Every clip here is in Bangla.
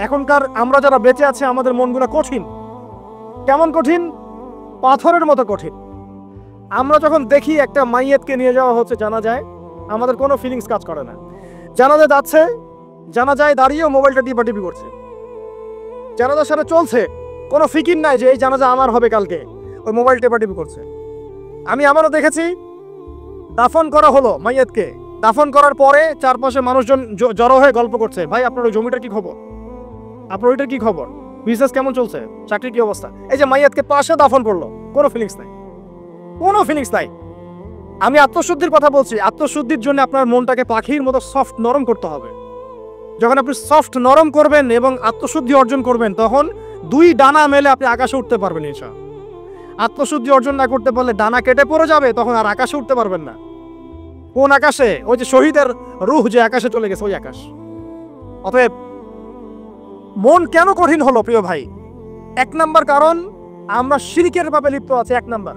এখনকার আমরা যারা বেঁচে আছি আমাদের মনগুলো কঠিন। কেমন কঠিন? পাথরের মতো কঠিন। আমরা যখন দেখি একটা মাইয়েতকে নিয়ে যাওয়া হচ্ছে জানাজায়, আমাদের কোনো ফিলিংস কাজ করে না। জানাজা যাচ্ছে, জানাজায় দাঁড়িয়েও মোবাইলটা টিপাটিপি করছে। জানাজার সাথে চলছে, কোনো ফিকির নাই যে এই জানাজা আমার হবে কালকে, ওই মোবাইল টেপাটিপি করছে। আমি আমারও দেখেছি, দাফন করা হলো মাইয়েতকে, দাফন করার পরে চারপাশে মানুষজন জড়ো হয়ে গল্প করছে, ভাই আপনার ওই জমিটার কি খবর, আপনার ওইটার কি খবর, বিজনেস কেমন চলছে, চাকরির কি অবস্থা। এই যে মাইয়াতকে পাশে দাফন করলো, কোনো ফিলিংস নাই, কোনো ফিলিংস নাই। আমি আত্মশুদ্ধির কথা বলছি। আত্মশুদ্ধির জন্য আপনার মনটাকে পাখির মতো সফট নরম করতে হবে। যখন আপনি সফট নরম করবেন এবং আত্মশুদ্ধি অর্জন করবেন, তখন দুই ডানা মেলে আপনি আকাশে উঠতে পারবেন ইনশাআল্লাহ। আত্মশুদ্ধি অর্জন না করতে পারলে ডানা কেটে পড়ে যাবে, তখন আর আকাশে উঠতে পারবেন না। কোন আকাশে? ওই যে শহীদের রূহ যে আকাশে চলে গেছে, ওই আকাশ। অতএব মন কেন কঠিন হলো প্রিয় ভাই? এক নাম্বার কারণ, আমরা শিরকের পাপে লিপ্ত আছি। এক নাম্বার,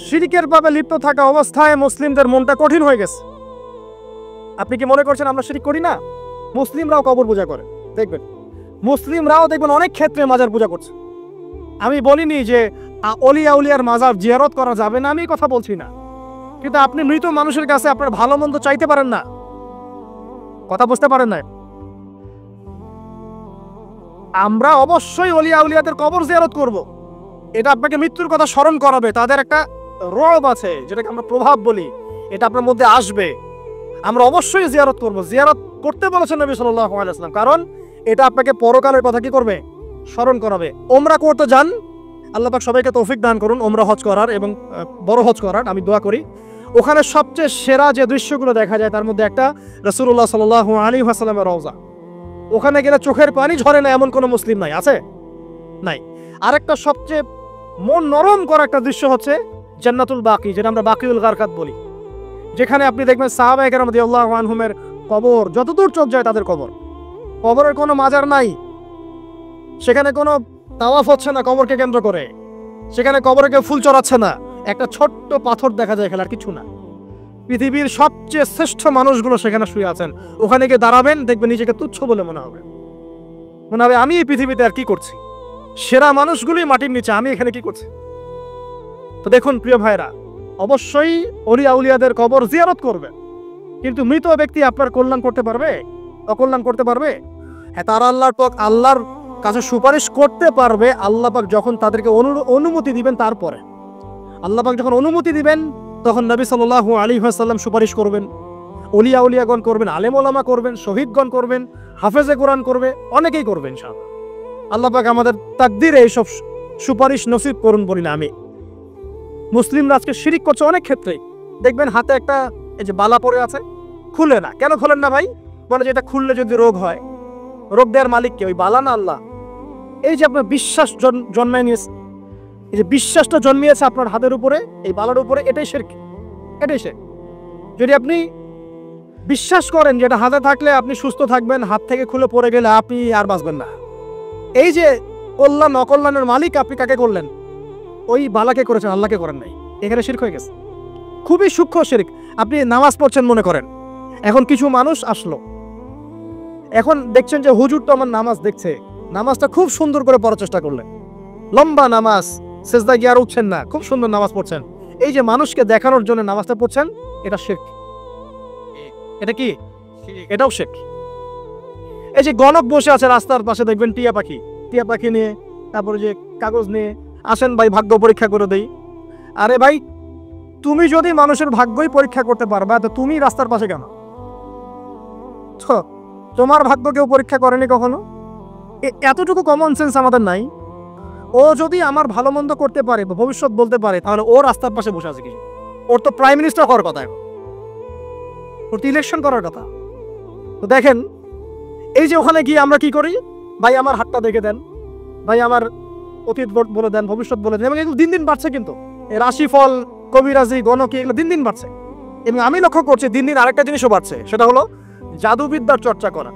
শিরকের পাপে লিপ্ত থাকা অবস্থায় মুসলিমদের মনটা কঠিন হয়ে গেছে। আপনি কি মনে করছেন আমরা শিরক করি না? মুসলিমরাও কবর পূজা করে, দেখবেন মুসলিমরাও দেখবেন অনেক ক্ষেত্রে মাজার পূজা করছে। আমি বলিনি যে অলিয়া উলিয়ার মাজার জিয়ারত করা যাবে না, আমি কথা বলছি না, কিন্তু আপনি মৃত মানুষের কাছে আপনার ভালো মন্দ চাইতে পারেন না। কথা বুঝতে পারেন না? আমরা অবশ্যই অলিয়া উলিয়াদের কবর জিয়ারত করব। এটা আপনাকে মৃত্যুর কথা স্মরণ করাবে, তাদের একটা রব আছে যেটাকে আমরা প্রভাব বলি, এটা আপনার মধ্যে আসবে। আমরা অবশ্যই জিয়ারত করব। জিয়ারত করতে বলেছেন নবী সাল্লাল্লাহু আলাইহি ওয়াসাল্লাম, কারণ এটা আপনাকে পরকালের কথা কি করবে? স্মরণ করাবে। ওমরা করতে যান, আল্লাহ পাক সবাইকে তৌফিক দান করুন ওমরা হজ করার এবং বড় হজ করার, আমি দোয়া করি। ওখানে সবচেয়ে সেরা যে দৃশ্যগুলো দেখা যায় তার মধ্যে একটা রাসূলুল্লাহ সাল্লাল্লাহু আলাইহি ওয়াসাল্লামের রওজা। ওখানে গেলে চোখের পানি ঝরে না এমন কোনো মুসলিম নাই, আছে? নাই। আরেকটা সবচেয়ে মন নরম করা একটা দৃশ্য হচ্ছে জান্নাতুল বাকি, যেটা আমরা বাকিউল গারকাত বলি, যেখানে আপনি দেখবেন সাহাবায়ে কেরাম রাদিয়াল্লাহু আনহুমের কবর, যতদূর চোখ যায় তাদের কবর। কবরের কোনো মাজার নাই, সেখানে কোনো তাওয়াফ হচ্ছে না কবরকে কেন্দ্র করে, সেখানে কবরে কেউ ফুল চড়াচ্ছে না, একটা ছোট্ট পাথর দেখা যায় এখানে, আর কিছু না। পৃথিবীর সবচেয়ে শ্রেষ্ঠ মানুষগুলো সেখানে শুয়ে আছেন। ওখানে গিয়ে দাঁড়াবেন, দেখবেন নিজেকে তুচ্ছ বলে মনে হবে, আমি এই পৃথিবীতে আর কি করছি। সেরা মানুষগুলোই মাটির নিচে, আমি এখানে কি করছি? তো দেখুন প্রিয় ভাইরা, অবশ্যই অলিয়া উলিয়াদের কবর জিয়ারত করবে, কিন্তু মৃত ব্যক্তি আপনার কল্যাণ করতে পারবে? অকল্যাণ করতে পারবে? হ্যাঁ, তারা আল্লাহর কাছে সুপারিশ করতে পারবে আল্লাহ পাক যখন তাদেরকে অনুমতি দিবেন। তারপরে আল্লাহ পাক যখন অনুমতি দিবেন, তখন নবী সাল্লাল্লাহু আলাইহি ওয়াসাল্লাম সুপারিশ করবেন, অলিয়া উলিয়াগণ করবেন, আলেম ওলামা করবেন, শহীদগণ করবেন, হাফেজে কোরআন করবে, অনেকেই করবেন ইনশাআল্লাহ। আল্লাহ পাক আমাদের তাকদীরে এইসব সুপারিশ নসিব করুন বলি না আমি। মুসলিমরা আজকে শিরিক করছে অনেক ক্ষেত্রে। দেখবেন হাতে একটা এই যে বালা পড়ে আছে, খুলে না। কেন খোলেন না ভাই? বলে যে এটা খুললে যদি রোগ হয়, রোগ দেওয়ার মালিক কে? ওই বালা না আল্লাহ? এই যে আপনার বিশ্বাস জন্মায় নিয়েছে, এই যে বিশ্বাসটা জন্মিয়েছে আপনার হাতের উপরে, এই বালার উপরে, এটাই শিরক, এটাই শিরক। যদি আপনি বিশ্বাস করেন যে এটা হাতে থাকলে আপনি সুস্থ থাকবেন, হাত থেকে খুলে পড়ে গেলে আপনি আর বাঁচবেন না, এই যে কল্যাণ অকল্যাণের মালিক আপনি কাকে করলেন? ওই বালাকে করেছেন, আল্লাহকে করেন নাই। এখানে শিরক হয়ে গেছে, খুবই সূক্ষ্ম শিরক। আপনি নামাজ পড়ছেন মনে করেন, এখন কিছু মানুষ আসলো, এখন দেখছেন যে হুজুর তো আমার নামাজ দেখছে, নামাজটা খুব সুন্দর করে পড়ার চেষ্টা করলেন, লম্বা নামাজ, সেজদা গিয়ে আর উঠছেন না, খুব সুন্দর নামাজ পড়ছেন। এই যে মানুষকে দেখানোর জন্য নামাজটা পড়ছেন, এটা শিরক। এটা কি? এটাও শিরক। এই যে গণক বসে আছে রাস্তার পাশে, দেখবেন টিয়া পাখি নিয়ে, তারপরে যে কাগজ নিয়ে, আসেন ভাই ভাগ্য পরীক্ষা করে দেই। আরে ভাই, তুমি যদি মানুষের ভাগ্যই পরীক্ষা করতে পারবা, তো তুমি রাস্তার পাশে কেন? তোমার ভাগ্য কেউ পরীক্ষা করেনি কখনো? এতটুকু কমন সেন্স আমাদের নাই? ও যদি আমার ভালো মন্দ করতে পারে, ভবিষ্যৎ বলতে পারে, তাহলে ও রাস্তার পাশে বসে আছে কি? ওর তো প্রাইম মিনিস্টার হওয়ার কথা, ওর তো ইলেকশন করার কথা। তো দেখেন, এই যে ওখানে গিয়ে আমরা কি করি? ভাই আমার হাতটা দেখে দেন, ভাই আমার অতীত বলে দেন, ভবিষ্যৎ বলে দেন, এবং এগুলো দিন দিন বাড়ছে। কিন্তু রাশিফল, কবিরাজি, গণকি, এগুলো দিন দিন বাড়ছে। এবং আমি লক্ষ্য করছি দিন দিন আরেকটা জিনিসও বাড়ছে, সেটা হলো জাদুবিদ্যার চর্চা করা।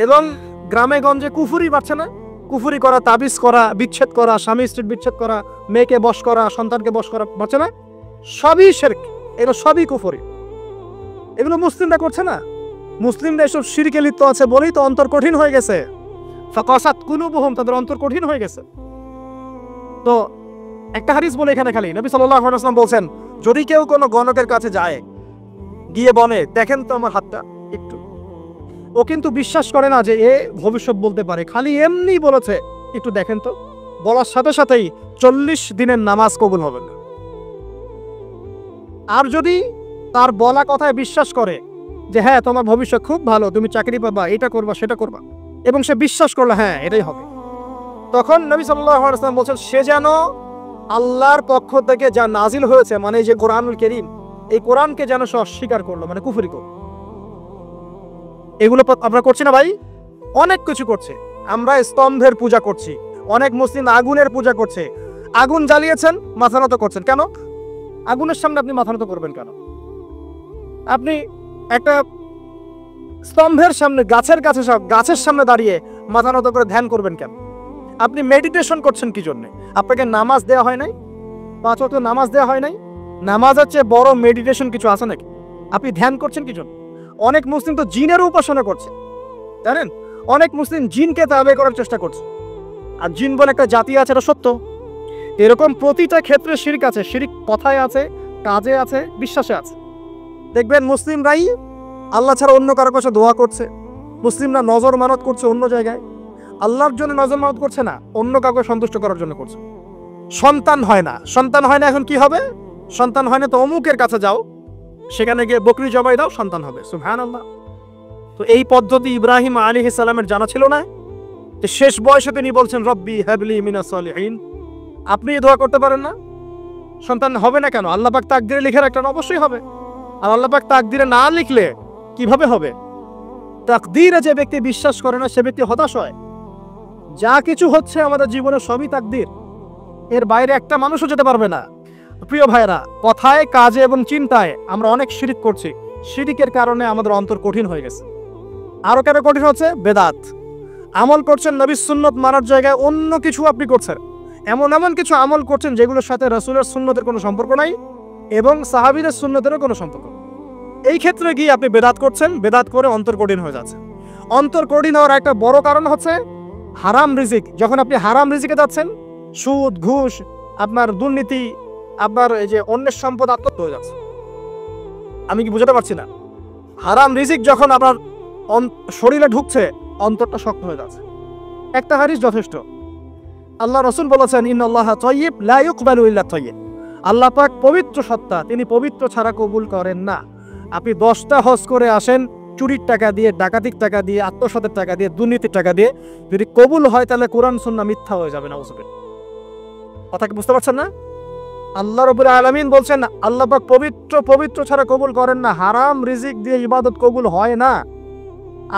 এবং গ্রামে গঞ্জে কুফুরি বাড়ছে না? কুফুরি করা, তাবিজ করা, বিচ্ছেদ করা, স্বামী স্ত্রীর বিচ্ছেদ করা, মেয়েকে বশ করা, সন্তানকে বশ করা বাড়ছে না? সবই শিরক, এগুলো সবই কুফুরি। এগুলো মুসলিমরা করছে না? মুসলিমরা এসব শিরকে লিপ্ত আছে বলেই তো অন্তর কঠিন হয়ে গেছে। ফাকাসাত কুলুবুহুম, তাদের অন্তর কঠিন হয়ে গেছে। তো একটা হাদিস বলে এখানে খালি নবী সাল্লাল্লাহু আলাইহি ওয়াসাল্লাম বলছেন, যদি কেউ কোনো গণকের কাছে যায়, গিয়ে বলে দেখেন তো আমার হাতটা একটু, ও কিন্তু বিশ্বাস করে না যে এ ভবিষ্যৎ বলতে পারে, খালি এমনি বলেছে একটু দেখেন তো, বলার সাথে সাথেই 40 দিনের নামাজ কবুল হবে না। আর যদি তার বলা কথায় বিশ্বাস করে যে হ্যাঁ তোমার ভবিষ্যৎ খুব ভালো, তুমি চাকরি পাবা, এটা করবা সেটা করবা, এবং সে বিশ্বাস করলো হ্যাঁ এটাই হবে, তখন নবী সাল্লাল্লাহু আলাইহি ওয়াসাল্লাম বলছেন সে যেন আল্লাহর পক্ষ থেকে যা নাজিল হয়েছে, মানে যে কোরআনুল কারীম, এই কোরআনকে যেন সে অস্বীকার করলো, মানে কুফরি করলো। এগুলো আমরা করছি না ভাই? অনেক কিছু করছে। আমরা স্তম্ভের পূজা করছি, অনেক মুসলিম আগুনের পূজা করছে। আগুন জ্বালিয়েছেন, মাথা নত করছেন কেন? আগুনের সামনে আপনি মাথা নত করবেন কেন? আপনি একটা স্তম্ভের সামনে, গাছের কাছে, সব গাছের সামনে দাঁড়িয়ে মাথা নত করে ধ্যান করবেন কেন? আপনি মেডিটেশন করছেন কি জন্য? আপনাকে নামাজ দেওয়া হয় নাই? 5 ওয়াক্ত নামাজ দেওয়া হয় নাই? নামাজের চেয়ে বড় মেডিটেশন কিছু আছে নাকি? আপনি ধ্যান করছেন কি জন্য? অনেক মুসলিম তো জিনের উপাসনা করছে, জানেন? অনেক মুসলিম জিনকে তাবে করার চেষ্টা করছে। আর জিন বলে একটা জাতি আছে, এটা সত্য। এরকম প্রতিটা ক্ষেত্রে শিরক আছে। শিরক কথায় আছে, কাজে আছে, বিশ্বাসে আছে। দেখবেন মুসলিমরাই আল্লাহ ছাড়া অন্য কারো কাছে দোয়া করছে, মুসলিমরা নজর মানত করছে অন্য জায়গায়, আল্লাহর জন্য নজর মানত করছে না, অন্য কাউকে সন্তুষ্ট করার জন্য করছে। সন্তান হয় না, সন্তান হয় না, এখন কি হবে? সন্তান হয় না তো অমুকের কাছে যাও, সেখানে গিয়ে বকরি জবাই দাও, সন্তান হবে। সুবহানাল্লাহ। তো এই পদ্ধতি ইব্রাহিম আলাইহিস সালামের জানা ছিল না? যে শেষ বয়সে তিনি বলছেন রব্বি হাবলি মিনাস সালিহিন। আপনি দোয়া করতে পারেন না? সন্তান হবে না কেন? আল্লাহ পাক তাকদিরে লিখে রাখলেন, অবশ্যই হবে। আর আল্লাহ পাক তাকদিরে না লিখলে কিভাবে হবে? তাকদিরে যে ব্যক্তি বিশ্বাস করে না সে ব্যক্তি হতাশ হয়। যা কিছু হচ্ছে আমাদের জীবনে সবই তাকদির, এর বাইরে একটা মানুষও যেতে পারবে না। প্রিয় ভাইরা, কথায়, কাজে এবং চিন্তায় আমরা অনেক শিরিক করছি। শিরিকের কারণে আমাদের অন্তর কঠিন হয়ে গেছে। আরো কেন কঠিন হচ্ছে? বেদাত। আমল করছেন নবীর সুন্নত মানার জায়গায় অন্য কিছু আপনি করছেন, এমন এমন কিছু আমল করছেন যেগুলোর সাথে রাসূলের সুন্নতের কোনো সম্পর্ক নাই এবং সাহাবীদের সুন্নতেরও কোনো সম্পর্ক। এই ক্ষেত্রে গিয়ে আপনি বেদাত করছেন, বেদাত করে অন্তর কঠিন হয়ে যাচ্ছে। অন্তর কঠিন হওয়ার একটা বড় কারণ হচ্ছে হারাম রিজিক। যখন আপনি হারাম রিজিকে যাচ্ছেন, সুদ, ঘুষ, আপনার দুর্নীতি, আপনার এই যে অন্যের সম্পদ আত্মসাৎ হয়ে যাচ্ছে। আমি কি বুঝাতে পারছি না? হারাম রিজিক যখন আপনার শরীরে ঢুকছে, অন্তরটা শক্ত হয়ে যাচ্ছে। একটা হাদিস যথেষ্ট। আল্লাহ রাসূল বলেছেন ইন্নাল্লাহা তাইয়্যিব লা ইউকবালু ইল্লা তাইয়্যিব। আল্লাহ পাক পবিত্র সত্তা, তিনি পবিত্র ছাড়া কবুল করেন না। আপনি 10টা হজ করে আসেন, চুরির টাকা দিয়ে, ডাকাতির টাকা দিয়ে, আত্মসাতের টাকা দিয়ে, দুর্নীতির টাকা দিয়ে, যদি কবুল হয় তাহলে কোরআন সুন্নাহ মিথ্যা হয়ে যাবে। নাউযুবিল্লাহ। কথা কি বুঝতে পারছেন না? আল্লাহ রাব্বুল আলামিন বলছেন আল্লাহ পাক পবিত্র ছাড়া কবুল করেন না। হারাম রিজিক দিয়ে ইবাদত কবুল হয় না।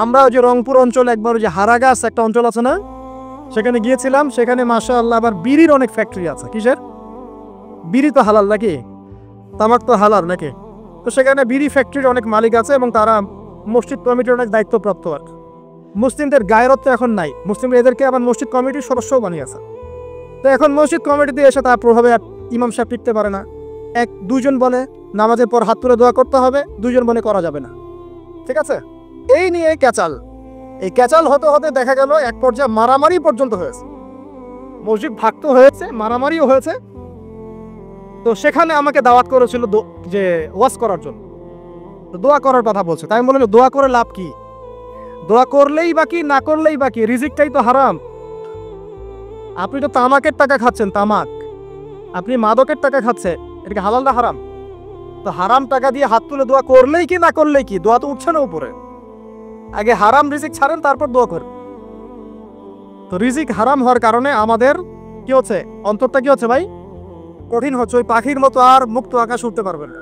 আমরা ওই যে রংপুর অঞ্চলে একবার ওই যে হারাগাছ একটা অঞ্চল আছে না, সেখানে গিয়েছিলাম। সেখানে মাশাআল্লাহ আবার বিড়ির অনেক ফ্যাক্টরি আছে। কিসের? বিড়ি তো হালাল নাকি? তামাক তো হালাল নাকি? তো সেখানে বিড়ি ফ্যাক্টরির অনেক মালিক আছে এবং তারা মসজিদ কমিটির অনেক দায়িত্বপ্রাপ্ত। আর মুসলিমদের গায়রত তো এখন নাই, মুসলিমরা এদেরকে আবার মসজিদ কমিটির সদস্যও বানিয়েছে। তো এখন মসজিদ কমিটিতে এসে তার প্রভাবে ইমাম সাহেব টিকতে পারে না। দুইজন বলে নামাজের পর হাত তুলে দোয়া করতে হবে, দুইজন বলে করা যাবে না। ঠিক আছে? এই নিয়ে ক্যাচাল, এই ক্যাচাল হতে হতে দেখা গেল এক পর্যায়ে মারামারি পর্যন্ত হয়েছে। মসজিদ ভাগত হয়েছে, মারামারিও হয়েছে। তো সেখানে আমাকে দাওয়াত করেছিল যে ওয়াজ করার জন্য। তো দোয়া করার কথা বলছে, তাই আমি বললাম দোয়া করে লাভ কি? দোয়া করলেই বাকি, না করলেই বাকি, রিজিকটাই তো হারাম। আপনি তো তামাকের টাকা খাচ্ছেন, তামাক। আপনি মাদকের টাকা খাচ্ছেন, এটা কি হালাল না হারাম? তো হারাম টাকা দিয়ে হাত তুলে দোয়া করলেই কি, না করলেই কি? দোয়া তো উঠছে না উপরে। আগে হারাম রিজিক ছাড়েন, তারপর দোয়া করেন। তো রিজিক হারাম হওয়ার কারণে আমাদের কি হচ্ছে? অন্তরটা কি হচ্ছে ভাই? কঠিন হচ্ছে। ওই পাখির মতো আর মুক্ত আকাশ উঠতে পারবেন না।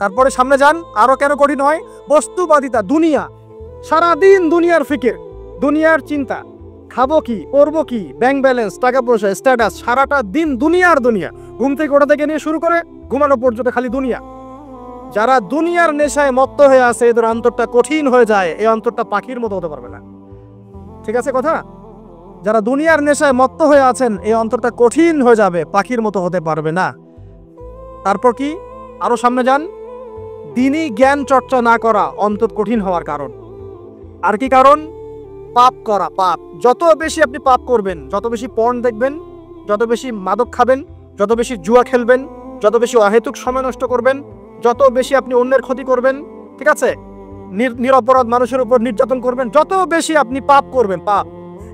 তারপরে সামনে যান, আরো কেন কঠিন হয়? বস্তুবাদিতা, দুনিয়া। সারাদিন দুনিয়ার ফিকির, দুনিয়ার চিন্তা, খাবো কি, করবো কি, ব্যাংক ব্যালেন্স, টাকা পয়সা, স্ট্যাটাস, সারাটা দিন দুনিয়ার দুনিয়া। ঘুম থেকে ওঠা থেকে নিয়ে শুরু করে ঘুমানো পর্যন্ত খালি দুনিয়া। যারা দুনিয়ার নেশায় মত্ত হয়ে আছে, এদের অন্তরটা কঠিন হয়ে যায়। এই অন্তরটা পাখির মতো হতে পারবে না। ঠিক আছে কথা? যারা দুনিয়ার নেশায় মত্ত হয়ে আছেন, এই অন্তরটা কঠিন হয়ে যাবে, পাখির মতো হতে পারবে না। তারপর কি? আরো সামনে যান। দ্বীনি জ্ঞান চর্চা না করা অন্তর কঠিন হওয়ার কারণ। আর কি কারণ? পাপ করা, পাপ। যত বেশি আপনি পাপ করবেন, যত বেশি পর্ন দেখবেন, যত বেশি মাদক খাবেন, যত বেশি জুয়া খেলবেন, যত বেশি অহেতুক সময় নষ্ট করবেন, যত বেশি আপনি অন্যের ক্ষতি করবেন, ঠিক আছে, নিরপরাধ মানুষের উপর নির্যাতন করবেন, যত বেশি আপনি পাপ করবেন, পাপ,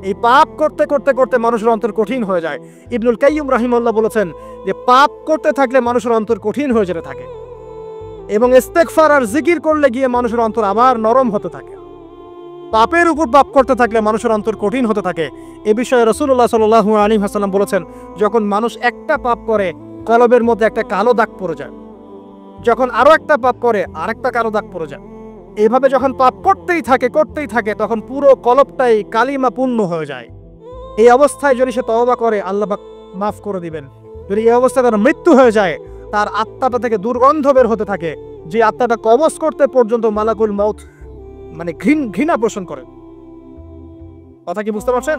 এই পাপ করতে করতে করতে মানুষের অন্তর কঠিন হয়ে যায়। ইবনুল কাইয়্যিম রাহিমাহুল্লাহ বলেছেন যে পাপ করতে থাকলে মানুষের অন্তর কঠিন হয়ে যেতে থাকে, এবং ইস্তেগফার আর জিকির করলে গিয়ে মানুষের অন্তর আবার নরম হতে থাকে। পাপের উপর পাপ করতে থাকলে মানুষের অন্তর কঠিন হতে থাকে। এ বিষয়ে রাসূলুল্লাহ সাল্লাল্লাহু আলাইহি ওয়াসাল্লাম বলেছেন, যখন মানুষ একটা পাপ করে কলবের মধ্যে একটা কালো দাগ পড়ে যায়, যখন আরো একটা পাপ করে আরেকটা কালো দাগ পড়ে যায়, এইভাবে যখন পাপ করতেই থাকে তখন পুরো কলবটাই কালিমা পূর্ণ হয়ে যায়। এই অবস্থায় যদি সে তওবা করে আল্লাহ পাক মাফ করে দিবেন। যদি এই অবস্থায় তার মৃত্যু হয়ে যায়, তার আত্মাটা থেকে দুর্গন্ধ বের হতে থাকে, যে আত্মাটা কবজ করতে পর্যন্ত মালাকুল মউত মানে ঘৃণা পোষণ করে। কথা কি বুঝতে পারছেন?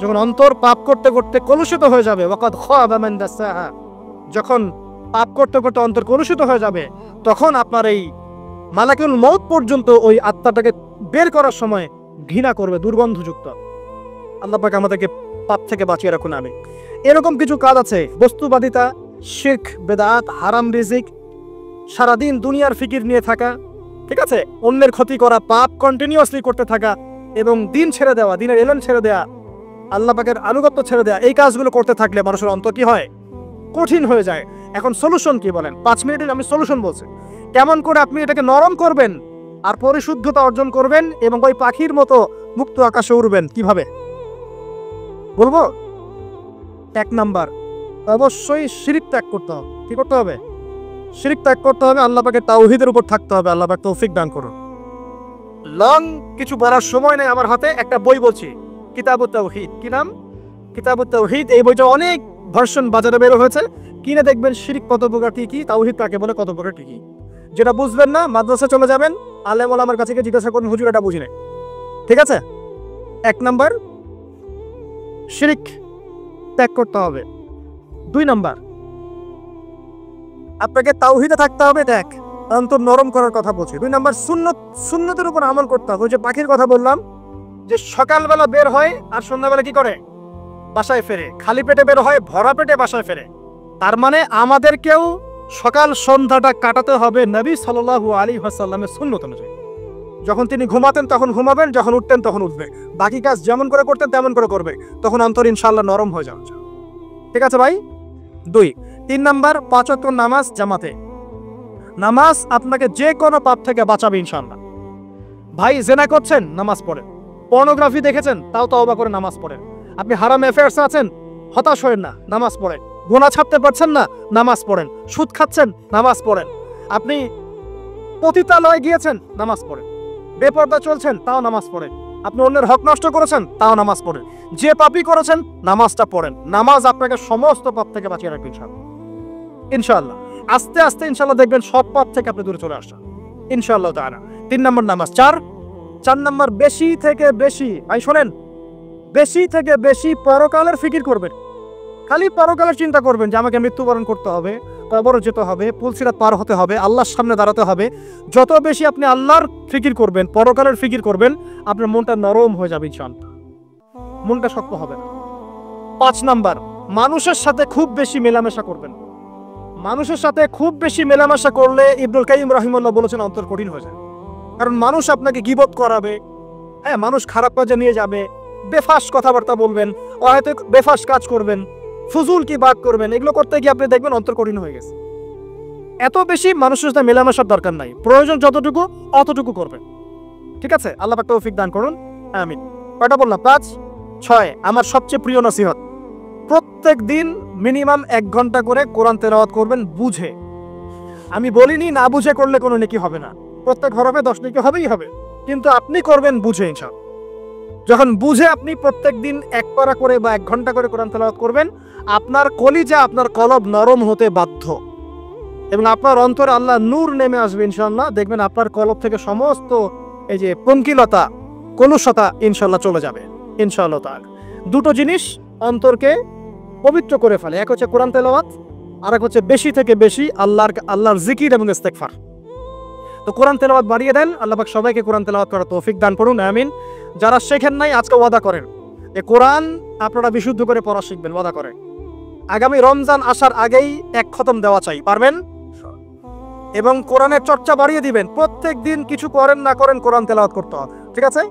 যখন অন্তর পাপ করতে করতে কলুষিত হয়ে যাবে, ওয়াকাদ খাবা মান দাসাহা, যখন পাপ করতে করতে অন্তর কলুষিত হয়ে যাবে, তখন আপনার এই মালাকুল মউত পর্যন্ত ওই আত্মাটাকে বের করার সময় ঘৃণা করবে, দুর্গন্ধযুক্ত। আল্লাহ পাক আমাদেরকে পাপ থেকে বাঁচিয়ে রাখুন। আমি এরকম কিছু কাজ আছে, বস্তুবাদিতা, শিরক, বেদাত, হারাম রিজিক, সারাদিন দুনিয়ার ফিকির নিয়ে থাকা, ঠিক আছে, অন্যের ক্ষতি করা, পাপ কন্টিনিউয়াসলি করতে থাকা, এবং দিন ছেড়ে দেওয়া, দিনের এলেন ছেড়ে দেওয়া, আল্লাহ পাকের আনুগত্য ছেড়ে দেওয়া, এই কাজগুলো করতে থাকলে মানুষের অন্তর কি হয়? কঠিন হয়ে যায়। এখন সলিউশন কি বলেন? 5 মিনিটের আমি সলিউশন বলছি, কেমন করে আপনি এটাকে নরম করবেন আর পরিশুদ্ধতা অর্জন করবেন এবং ওই পাখির মতো মুক্ত আকাশে উড়বেন। কিভাবে বলবো? 1 নাম্বার, অবশ্যই শিরক ত্যাগ করতে হবে। কি করতে হবে? শিরক ত্যাগ করতে হবে, আল্লাহ পাকের তাওহীদের উপর থাকতে হবে। আল্লাহ পাক তৌফিক দান করুন। লং কিছু বলার সময় নেই আমার হাতে, একটা বই বলছি, কিতাবুত তাওহীদ। কি নাম? কিতাবুত তাওহীদ। এই বইটা অনেক ভার্সন বাজারে বের হয়েছে, কিনে দেখবেন শিরক কত প্রকার, কি তাওহীদ কাকে বলে, কত প্রকার কি। যেটা বুঝবেন না মাদ্রাসা চলে যাবেন, আলেম ওলামার কাছে গিয়ে জিজ্ঞাসা করুন, হুজুর এটা বুঝি না। ঠিক আছে? 1 নাম্বার, শিরক ত্যাগ করতে হবে। 2 নাম্বার, আপনাকে তাওহীদে থাকতে হবে। দেখ, অন্তর নরম করার কথা বলছি। 2 নাম্বার, সুন্নতের উপর আমল করতে হবে। ওই যে পাখির কথা বললাম, যে সকালবেলা বের হয় আর সন্ধ্যাবেলা কি করে? বাসায় ফেরে। খালি পেটে বের হয়, ভরা পেটে বাসায় ফেরে। তার মানে আমাদেরকেও সকাল সন্ধ্যাটা কাটাতে হবে নবী সাল্লাল্লাহু আলাইহি ওয়াসাল্লামের সুন্নত অনুযায়ী। যখন তিনি ঘুমাতেন তখন ঘুমাবেন, যখন উঠতেন তখন উঠবে, বাকি কাজ যেমন করে করতেন তেমন করে করবে, তখন অন্তর ইনশাআল্লাহ নরম হয়ে যাবে। ঠিক আছে ভাই? 2। 3 নাম্বার, 5 ওয়াক্ত নামাজ জামাতে। নামাজ আপনাকে যে কোনো পাপ থেকে বাঁচাবে ইনশাআল্লাহ। ভাই জেনা করছেন, নামাজ পড়েন। পর্নোগ্রাফি দেখেছেন, তাও তওবা করে নামাজ পড়েন। আপনি হারাম অ্যাফেয়ার্স আছেন, হতাশ হয়েন না, নামাজ পড়েন। গুনাহ ছাড়তে পারছেন না, নামাজ পড়েন। সুদ খাচ্ছেন, নামাজ পড়েন। আপনি পতিতালয়ে গিয়েছেন, নামাজ পড়েন। বেপরদা চলছেন, তাও নামাজ পড়েন। আপনি অন্যের হক নষ্ট করেছেন, তাও নামাজ পড়েন। যে পাপই করেছেন, নামাজটা পড়েন। নামাজ আপনাকে সমস্ত পাপ থেকে বাঁচিয়ে রাখবে ইনশাআল্লাহ। ইনশাআল্লাহ আস্তে আস্তে ইনশাআল্লাহ দেখবেন সব পাপ থেকে আপনি দূরে চলে আসছেন ইনশাআল্লাহ তাআলা। 3 নাম্বার নামাজ। 4 নাম্বার, বেশি থেকে বেশি, ভাই শোনেন, বেশি থেকে বেশি পরকালের ফিকির করবেন। খালি পরকালের চিন্তা করবেন যে আমাকে মৃত্যুবরণ করতে হবে, কবরে যেতে হবে, পুলসিরাত পার হতে হবে, আল্লাহর সামনে দাঁড়াতে হবে। যত বেশি আপনি আল্লাহর ফিকির করবেন, পরকালের ফিকির করবেন, আপনার মনটা নরম হয়ে যাবে ইনশাআল্লাহ, মনটা শক্ত হবে না। 5 নাম্বার, মানুষের সাথে খুব বেশি মেলামেশা করবেন। মানুষের সাথে খুব বেশি মেলামেশা করলে ইবনুল কাইয়্যিম রাহিমাহুল্লাহ বলেছেন অন্তর কঠিন হয়ে যায়। কারণ মানুষ আপনাকে গীবত করাবে, হ্যাঁ, মানুষ খারাপ কাজে নিয়ে যাবে, বেফাস কথাবার্তা বলবেন, হয়তো বেফাস কাজ করবেন, ফুজুল কি বাদ করবেন। এগুলো করতে গিয়ে আপনি দেখবেন অন্তর কঠিন হয়ে গেছে। এত বেশি মানুষের সাথে মেলামেশার দরকার নাই, প্রয়োজন যতটুকু অতটুকু করবেন। ঠিক আছে? আল্লাহ পাক তৌফিক দান করুন, আমিন। কয়টা বললাম? 5, 6। আমার সবচেয়ে প্রিয় নসিহত, প্রত্যেক দিন মিনিমাম 1 ঘন্টা করে কোরআন তেলাওয়াত করবেন বুঝে। আমি বলিনি না বুঝে করলে কোনো নেকি হবে না, প্রত্যেক হরফে 10 নেকি হবেই হবে, কিন্তু আপনি করবেন বুঝে ইনশাআল্লাহ। যখন বুঝে আপনি প্রত্যেক দিন 1 পারা করে বা 1 ঘন্টা করে কোরআন তেলাওয়াত করবেন, আপনার কলিজা, আপনার কলব নরম হতে বাধ্য, এবং আপনার অন্তরে আল্লাহ নূর নেমে আসবে ইনশাআল্লাহ। দেখবেন আপনার কলব থেকে সমস্ত এই যে পঙ্কিলতা, কলুষতা ইনশাআল্লাহ চলে যাবে ইনশাআল্লাহ তাআলা। 2টো জিনিস অন্তরকে পবিত্র করে ফেলে, এক হচ্ছে কোরআন তেলাওয়াত, আর এক হচ্ছে বেশি থেকে বেশি আল্লাহর জিকির এবং ইস্তেগফার। তো কোরআন তেলাওয়াত বাড়িয়ে দেন, আল্লাহ পাক সবাইকে কোরআন তেলাওয়াত করার তৌফিক দান করুন, আমিন। যারা শেখেন নাই আজকে ওয়াদা করেন এই কোরআন আপনারা বিশুদ্ধ করে পড়া শিখবেন, ওয়াদা করেন। আগামী রমজান আসার আগেই এক খতম দেওয়া চাই, পারবেন? এবং কোরআনের চর্চা বাড়িয়ে দিবেন, প্রত্যেক দিন কিছু করেন না করেন কোরআন তেলাওয়াত করতে হবে, ঠিক আছে?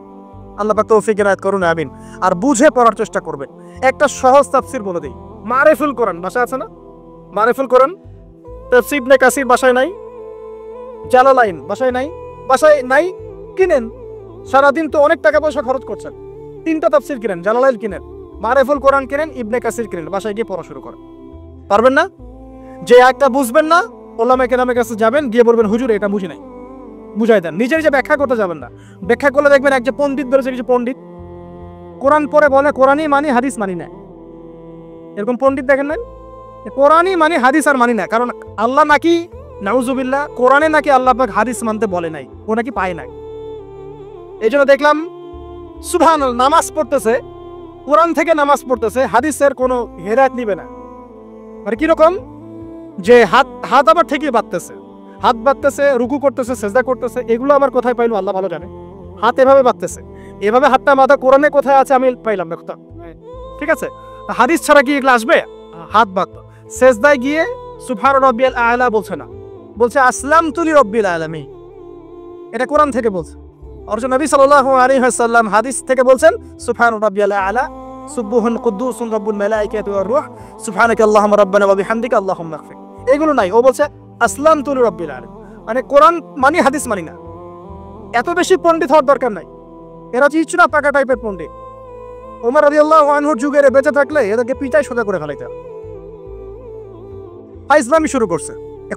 আল্লাহ পাক তৌফিক ইনায়াত করুন, আমিন। আর বুঝে পড়ার চেষ্টা করবেন। একটা সহজ তাফসীর বলে দেই, মারিফুল কোরআন বাসায় আছে না? মারিফুল কোরআন তাফসীর ইবনে কাসির বাসায় নাই, জালালাইন বাসায় নাই, বাসায় নাই কিনেন। সারাদিন তো অনেক টাকা পয়সা খরচ করছেন, 3টা তাফসীর কিনেন, জালালাইন কিনেন, মারিফুল কোরআন কিনেন, ইবনে কাসির কিনেন, বাসায় গিয়ে পড়া শুরু করেন। পারবেন না? যে একটা বুঝবেন না ওলামা কেরামের কাছে যাবেন, গিয়ে বলবেন হুজুর এটা বুঝি নাই, বুঝাই দেন। নিজের যে ব্যাখ্যা করতে যাবেন না, ব্যাখ্যা করলে দেখবেন এক যে পণ্ডিত বেরোছে, কিছু পণ্ডিত কোরআন পরে বলে কোরআনই মানি হাদিস মানি না, এরকম পণ্ডিত দেখেন না? কোরআনই মানি হাদিস আর মানি না, কারণ আল্লাহ নাকি নাউজুবিল্লাহ কোরআনে নাকি আল্লাহ পাক হাদিস মানতে বলে নাই, ও নাকি পায় নাই। এই জন্য দেখলাম সুবহানাল্লাহ নামাজ পড়তেছে, কোরআন থেকে নামাজ পড়তেছে, হাদিসের কোনো হেদায়েত নিবে না। মানে কিরকম যে হাত আবার ঠিকই বাঁধতেছে, হাত বাঁধতেছে, রুকু করতেছে, সেজদা করতেছে, এগুলো আবার কোথায় পাইলো আল্লাহ ভালো জানে। হাত এভাবে বাঁধতেছে, এভাবে হাতটা বাঁধা কোরআনে কোথায় আছে আমি পাইলাম না কোথাও, ঠিক আছে? হাদিস ছাড়া কি এগুলো আসবে? হাত বাঁধতো, সেজদায় গিয়ে সুবহান রাব্বিয়াল আ'লা বলছে না, বলছে আসলামতু লিরাব্বিল আলামিন, এটা কোরআন থেকে বলছে। অথচ নবী সাল্লাল্লাহু আলাইহি ওয়াসাল্লাম হাদিস থেকে বলছেন সুবহান রাব্বিয়াল আ'লা সুবহুন কুদ্দুসুন রাব্বুল মালাইকাতি ওয়ার রূহ সুবহানাকা আল্লাহুম্মা রাব্বানা ওয়া বিহামদিকা আল্লাহুম্মা ইগফির, এগুলো নাই। ও বলছে আসলামতু লিরাব্বিল আলামিন, মানে কোরআন মানি হাদিস মানি না। এত বেশি পণ্ডিত হওয়ার দরকার নাই, এরা চিচুনা পাকা টাইপের পণ্ডিত। ওমর রাদিয়াল্লাহু আনহুর যুগে বেঁচে থাকলে এদেরকে পিটাই সোজা করে ফেলাইতে। ইসলামী শুরু করছে,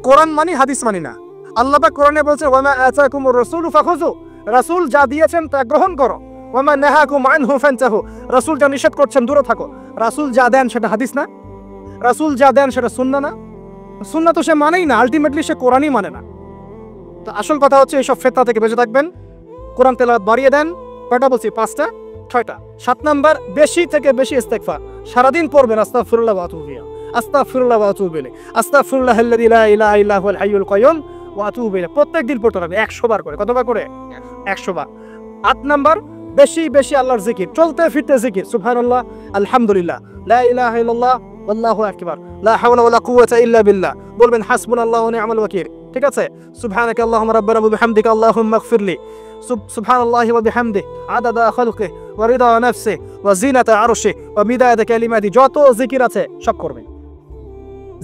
কোরআন মানি হাদিস মানি না। আল্লাহ পাক কোরআনে বলছে ওয়া মা আতাকুমুর রাসূলু ফাখুযু, রাসূল যা দিয়েছেন তা গ্রহণ করো, ওয়া মা নাহাকুম আনহু ফান্তাহু, রাসূল যা নিষেধ করছেন দূরে থাকো। রাসূল যা দেন সেটা হাদিস না, রাসূল যা দেন সেটা সুন্নাহ না, সুন্নাহ তো সে মানেই না, আলটিমেটলি সে কোরআনই মানে না। তো আসল কথা হচ্ছে এইসব ফিতনা থেকে বেঁচে থাকবেন, কোরআন তেলাওয়াত বাড়িয়ে দেন। কয়টা বলছি? 5টা 6টা। 7 নাম্বার বেশি থেকে বেশি ইস্তেগফার সারাদিন পড়বেন, আস্তাগফিরুল্লাহ ওয়া আতুবু ইলাইহি, আস্তাগফিরুল্লাহ ওয়া আতুবু ইলাইহি, আস্তাগফিরুল্লাহাল্লাযী লা ইলাহা ইল্লা হুয়াল হাইয়ুল কাইয়্যুম ওয়া আতুবু ইলাইহি। প্রত্যেকদিন পড়তে হবে 100 বার করে। কতবার করে? 100 বার। 8 নাম্বার বেশি বেশি আল্লাহর জিকির, চলতে ফিরতে জিকির, সুবহানাল্লাহ, আলহামদুলিল্লাহ, লা ইলাহা ইল্লাল্লাহ, আল্লাহু আকবার, লা হাওলা ওয়ালা কুওয়াতা ইল্লা বিল্লাহ। বলবেন হাসবুনাল্লাহু ওয়া নি'মাল ওয়াকিল, ঠিক আছে? সুবহানাকা আল্লাহুম্মা রাব্বানা ওয়া বিহামদিকা আল্লাহুম্মা ইগফিরলি, সুবহানাল্লাহি ওয়া বিহামদিহি আদাদা খালকিহি ওয়া রিদা নাফসিহি ওয়া জিনাতা আরশিহি ওয়া মিদাদা কালিমাতিহি। যত জিকির আছে সব করবেন,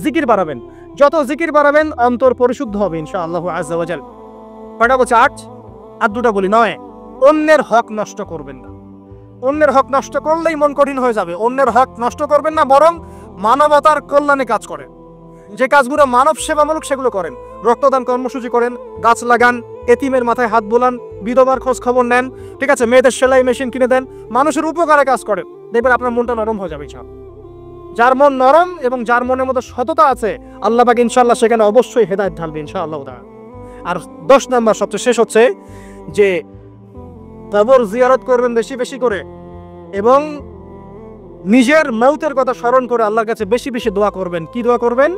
জিকির বাড়াবেন, যত জিকির বাড়াবেন অন্তর পরিশুদ্ধ হবে ইনশাআল্লাহু আযজা ওয়া জাল। কয়টা বলছে? 8। আর 2টা বলি 9। অন্যের হক নষ্ট করবেন না। অন্যের হক নষ্ট করলেই মন কঠিন হয়ে যাবে। অন্যের হক নষ্ট করবেন না, বরং মানবতার কল্যাণে কাজ করেন। যে কাজগুলো মানব সেবামূলক সেগুলো করেন। রক্তদান কর্মসূচি করেন, গাছ লাগান, এতিমের মাথায় হাত বোলান, বিধবার খোঁজ খবর নেন, ঠিক আছে? মেয়েদের সেলাই মেশিন কিনে দেন, মানুষের উপকারে কাজ করেন, দেখবেন আপনার মনটা নরম হয়ে যাবে ইনশাআল্লাহ। যার মন নরম এবং যার মনের মধ্যে সততা আছে আল্লাহ পাক ইনশাআল্লাহ সেখানে অবশ্যই হেদায়েত ঢালবে ইনশাআল্লাহ তাআলা। আর 10 নাম্বার সবচেয়ে শেষ হচ্ছে যে কবর জিয়ারত করবেন বেশি বেশি করে, এবং নিজের মওতের কথা স্মরণ করে আল্লাহর কাছে বেশি বেশি দোয়া করবেন। কি দোয়া করবেন?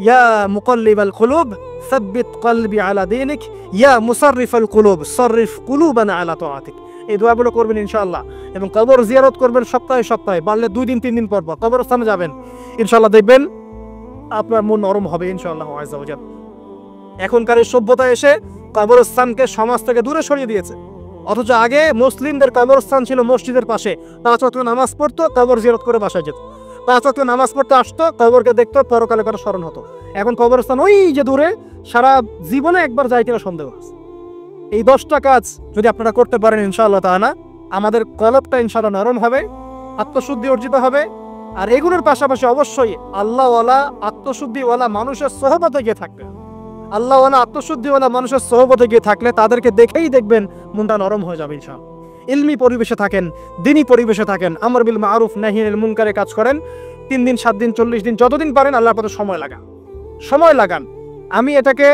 ইয়া মুকাল্লিবাল কুলুব সাব্বিত কলবি আলা দীনিক, ইয়া মুসাররিফাল কুলুব সাররিফ কুলুবানা আলা তাআতিক। এই দোয়াগুলো করবেন ইনশাআল্লাহ। এবং কবর জিয়ারত করবেন সপ্তাহে সপ্তাহে, পারলে 2 দিন 3 দিন পর পর কবরস্থানে যাবেন, ইনশাআল্লাহ দেখবেন আপনার মন নরম হবে ইনশাআল্লাহ আযজা ওয়া জাল। এখনকার এই সভ্যতা এসে কবরস্থানকে সমাজ থেকে দূরে সরিয়ে দিয়েছে, অথচ আগে মুসলিমদের কবরস্থান ছিল মসজিদের পাশে, 5 ওয়াক্ত নামাজ পড়তো, কবর জিয়ারত করে বাসায় যেত, 5 ওয়াক্ত নামাজ পড়তে আসতো, কবরকে দেখতো, পরকালে কথা স্মরণ হতো। এখন কবরস্থান ওই যে দূরে, সারা জীবনে একবার যায় কিনা সন্দেহ আছে। এই 10টা কাজ যদি আপনারা করতে পারেন ইনশাআল্লাহ তাআলা, আমাদের কলবটা ইনশাআল্লাহ নরম হবে, আত্মশুদ্ধি অর্জিত হবে। আর এগুলোর পাশাপাশি অবশ্যই আল্লাহওয়ালা আত্মশুদ্ধিওয়ালা মানুষের সোহবতে গিয়ে থাকবে। আল্লাহওয়ালা আত্মশুদ্ধিওয়ালা মানুষের সোহবতে গিয়ে থাকলে তাদেরকে দেখেই দেখবেন মনটা নরম হয়ে যাবে ইনশাআল্লাহ। ইলমি পরিবেশে থাকেন, দিনী পরিবেশে থাকেন, আমর বিল মারুফ নাহি আনিল মুনকারে কাজ করেন। 3 দিন 7 দিন 40 দিন যতদিন পারেন আল্লাহর পথে সময় লাগান। আমি এটাকে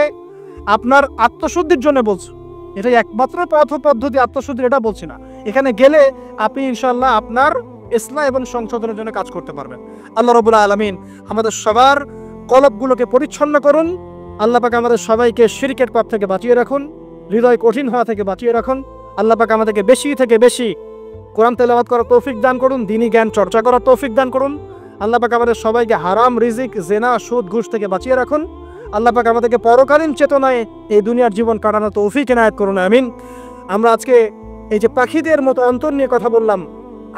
আপনার আত্মশুদ্ধির জন্য বলছি, এটা একমাত্র পথ পদ্ধতি আত্মশুদ্ধির, এটা বলছি না। এখানে গেলে আপনি ইনশাআল্লাহ আপনার ইসলাহ এবং সংশোধনের জন্য কাজ করতে পারবেন। আল্লাহ রাব্বুল আলামিন আমাদের সবার কলবগুলোকে পরিচ্ছন্ন করুন। আল্লাহ পাক আমাদের সবাইকে শিরকের পাপ থেকে বাঁচিয়ে রাখুন, হৃদয় কঠিন হওয়া থেকে বাঁচিয়ে রাখুন। আল্লাহ পাক আমাদেরকে বেশি থেকে বেশি কোরআন তেলাওয়াত করার তৌফিক দান করুন, দ্বীনি জ্ঞান চর্চা করার তৌফিক দান করুন। আল্লাহ পাক আমাদের সবাইকে হারাম রিজিক, জেনা, সুদ, ঘুষ থেকে বাঁচিয়ে রাখুন। আল্লাহ পাক আমাদেরকে পরকালীন চেতনায় এই দুনিয়ার জীবন কাটানোর তৌফিক এনায়েত করুন, আমিন। আমরা আজকে এই যে পাখিদের মতো অন্তর নিয়ে কথা বললাম,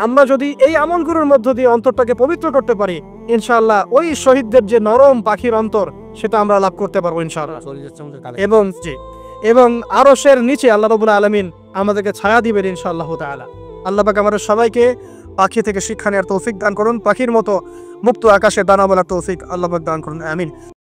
আমরা যদি এই আমলগুলোর মধ্য দিয়ে অন্তরটাকে পবিত্র করতে পারি, ইনশাআল্লাহ ওই শহীদদের যে নরম পাখির অন্তর, সেটা আমরা লাভ করতে পারবো ইনশাআল্লাহ। এবং আরশের নিচে আল্লাহ রাব্বুল আলামিন আমাদেরকে ছায়া দিবেন ইনশাআল্লাহ তাআলা। আল্লাহ পাক আমাদের সবাইকে পাখি থেকে শিক্ষা নেওয়ার তৌফিক দান করুন, পাখির মতো মুক্ত আকাশে দানা বলার তৌফিক আল্লাহ পাক দান করুন, আমিন।